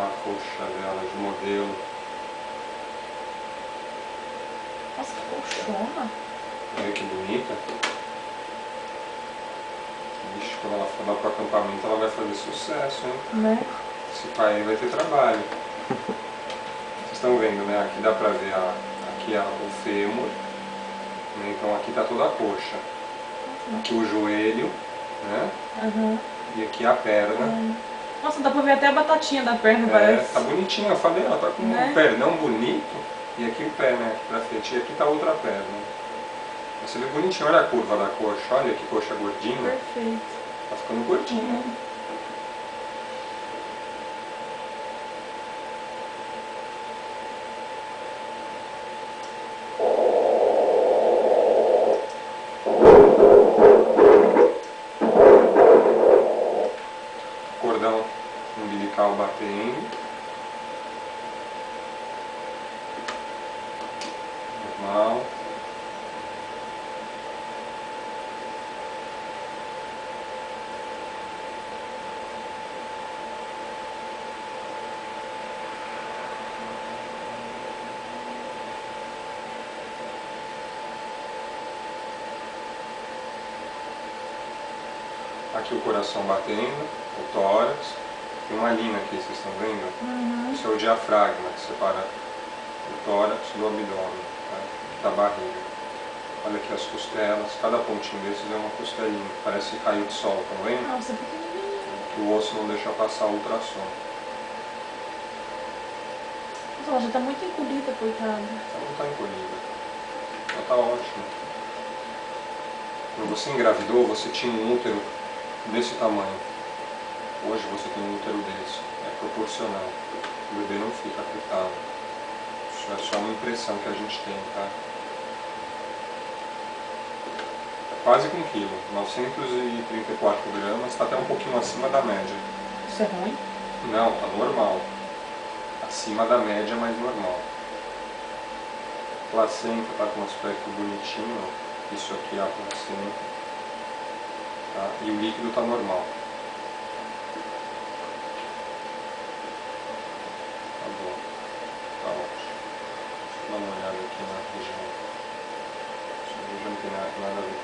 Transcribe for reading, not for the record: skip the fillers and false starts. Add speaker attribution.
Speaker 1: a coxa dela de modelo.
Speaker 2: Nossa, que colchona.
Speaker 1: Olha que bonita. Vixe, quando ela for lá pro acampamento ela vai fazer sucesso, hein?
Speaker 2: Né?
Speaker 1: Esse pai aí vai ter trabalho. Vocês estão vendo, né? Aqui dá pra ver aqui o fêmur. Né? Então aqui tá toda a coxa. Aqui o joelho, né?
Speaker 2: Uhum.
Speaker 1: E aqui a perna.
Speaker 2: Nossa, dá pra ver até a batatinha da perna, parece.
Speaker 1: Tá bonitinha, eu falei, ela tá com
Speaker 2: Né?
Speaker 1: um pernão bonito. E aqui o pé, né? Aqui pra frente. E aqui tá outra perna. Você vê bonitinho, olha a curva da coxa, olha que coxa gordinha.
Speaker 2: Perfeito.
Speaker 1: Tá ficando gordinha. Cordão umbilical batendo. Normal. Aqui o coração batendo, o tórax. Tem uma linha aqui, vocês estão vendo? Isso é o diafragma, que separa o tórax do abdômen, tá? Da barriga. Olha aqui as costelas, cada pontinho desses é uma costelinha, parece raio de sol, estão vendo?
Speaker 2: Nossa, pequenininha.
Speaker 1: Que o osso não deixa passar o ultrassom.
Speaker 2: Nossa, ela já tá muito encolhida, coitada.
Speaker 1: Ela não está encolhida. Ela está ótima. Quando você engravidou, você tinha um útero desse tamanho. Hoje você tem um útero desse. É proporcional. O bebê não fica afetado. Isso é só uma impressão que a gente tem, tá? É quase com 1 kg. 934 gramas. Está até um pouquinho acima da média.
Speaker 2: Isso é ruim?
Speaker 1: Não, tá normal. Acima da média, mas normal. A placenta tá com um aspecto bonitinho, ó. Isso aqui é a placenta. Tá? E o líquido tá normal. Tá bom. Tá ótimo. Deixa eu dar uma olhada aqui na região. Essa região não tem nada a ver